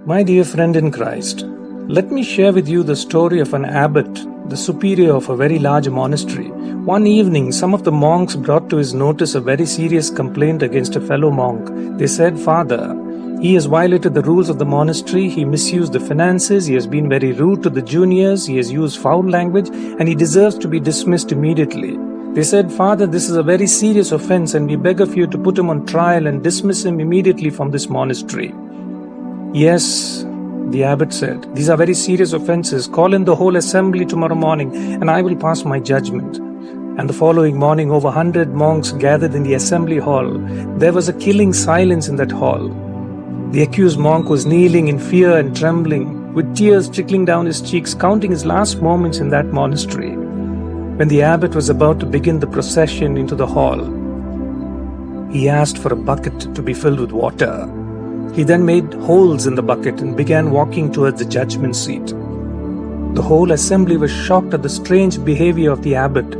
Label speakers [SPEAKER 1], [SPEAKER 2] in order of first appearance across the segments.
[SPEAKER 1] My dear friend in Christ, let me share with you the story of an abbot, the superior of a very large monastery. One evening, some of the monks brought to his notice a very serious complaint against a fellow monk. They said, "Father, he has violated the rules of the monastery, he misused the finances, he has been very rude to the juniors, he has used foul language, and he deserves to be dismissed immediately." They said, "Father, this is a very serious offense, and we beg of you to put him on trial and dismiss him immediately from this monastery." "Yes," the abbot said, "these are very serious offenses. Call in the whole assembly tomorrow morning, and I will pass my judgment." And the following morning, over 100 monks gathered in the assembly hall. There was a killing silence in that hall. The accused monk was kneeling in fear and trembling, with tears trickling down his cheeks, counting his last moments in that monastery. When the abbot was about to begin the procession into the hall, he asked for a bucket to be filled with water. He then made holes in the bucket and began walking towards the judgment seat. The whole assembly was shocked at the strange behavior of the abbot.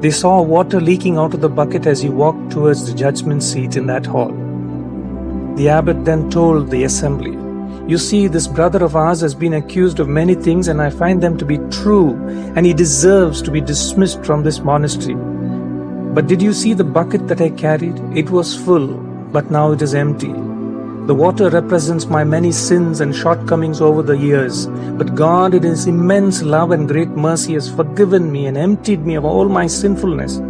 [SPEAKER 1] They saw water leaking out of the bucket as he walked towards the judgment seat in that hall. The abbot then told the assembly, "You see, this brother of ours has been accused of many things, and I find them to be true, and he deserves to be dismissed from this monastery. But did you see the bucket that I carried? It was full, but now it is empty. The water represents my many sins and shortcomings over the years, but God in His immense love and great mercy has forgiven me and emptied me of all my sinfulness.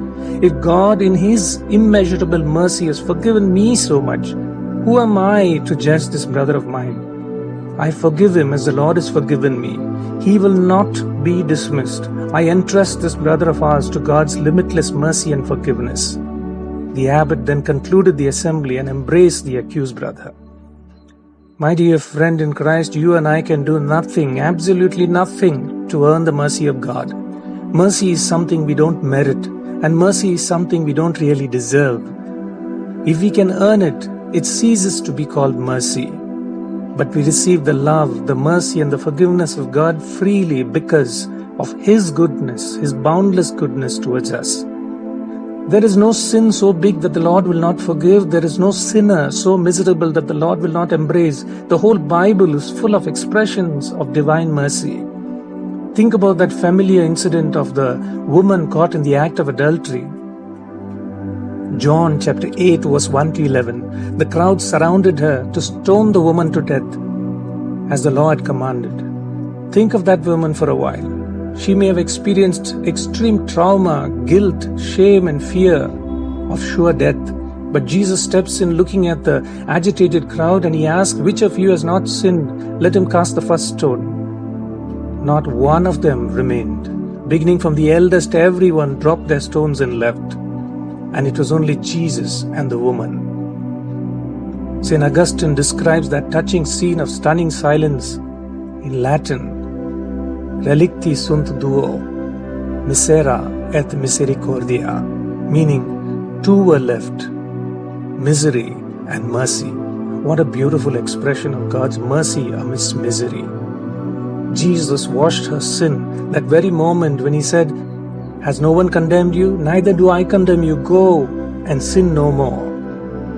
[SPEAKER 1] If God in His immeasurable mercy has forgiven me so much, who am I to judge this brother of mine? I forgive him as the Lord has forgiven me. He will not be dismissed. I entrust this brother of ours to God's limitless mercy and forgiveness." The abbot then concluded the assembly and embraced the accused brother. My dear friend in Christ, you and I can do nothing, absolutely nothing, to earn the mercy of God. Mercy is something we don't merit, and mercy is something we don't really deserve. If we can earn it, it ceases to be called mercy. But we receive the love, the mercy, and the forgiveness of God freely because of His goodness, His boundless goodness towards us. There is no sin so big that the Lord will not forgive. There is no sinner so miserable that the Lord will not embrace. The whole Bible is full of expressions of divine mercy. Think about that familiar incident of the woman caught in the act of adultery. John chapter 8 verse 1 to 11. The crowd surrounded her to stone the woman to death, as the law had commanded. Think of that woman for a while. She may have experienced extreme trauma, guilt, shame, and fear of sure death. But Jesus steps in looking at the agitated crowd, and He asks, "Which of you has not sinned? Let him cast the first stone." Not one of them remained. Beginning from the eldest, everyone dropped their stones and left. And it was only Jesus and the woman. St. Augustine describes that touching scene of stunning silence in Latin. "Relicti sunt duo, misera et misericordia," meaning two were left, misery and mercy. What a beautiful expression of God's mercy amidst misery. Jesus washed her sin that very moment when He said, "Has no one condemned you? Neither do I condemn you. Go and sin no more."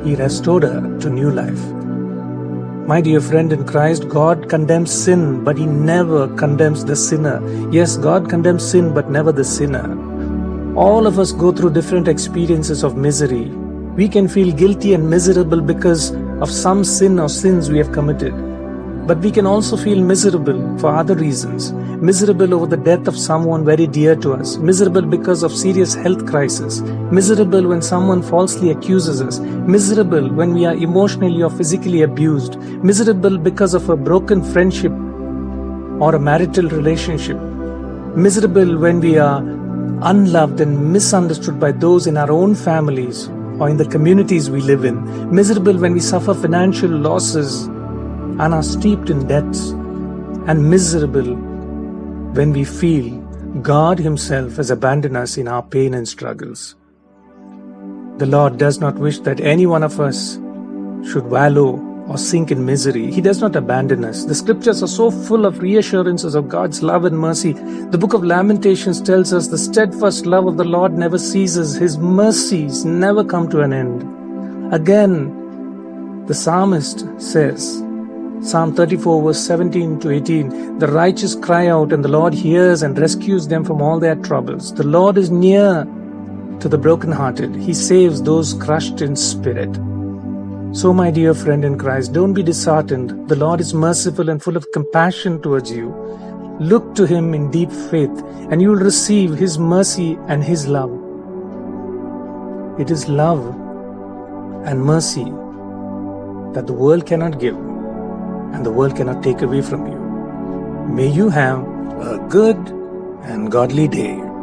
[SPEAKER 1] He restored her to new life. My dear friend in Christ, God condemns sin, but He never condemns the sinner. Yes, God condemns sin, but never the sinner. All of us go through different experiences of misery. We can feel guilty and miserable because of some sin or sins we have committed. But we can also feel miserable for other reasons. Miserable over the death of someone very dear to us. Miserable because of serious health crisis. Miserable when someone falsely accuses us. Miserable when we are emotionally or physically abused. Miserable because of a broken friendship or a marital relationship. Miserable when we are unloved and misunderstood by those in our own families or in the communities we live in. Miserable when we suffer financial losses and are steeped in debts, and miserable when we feel God Himself has abandoned us in our pain and struggles. The Lord does not wish that any one of us should wallow or sink in misery. He does not abandon us. The scriptures are so full of reassurances of God's love and mercy. The book of Lamentations tells us the steadfast love of the Lord never ceases. His mercies never come to an end. Again, the psalmist says, Psalm 34 verse 17 to 18. The righteous cry out, and the Lord hears and rescues them from all their troubles. The Lord is near to the brokenhearted. He saves those crushed in spirit. So, my dear friend in Christ, don't be disheartened. The Lord is merciful and full of compassion towards you. Look to Him in deep faith, and you will receive His mercy and His love. It is love and mercy that the world cannot give and the world cannot take away from you. May you have a good and godly day.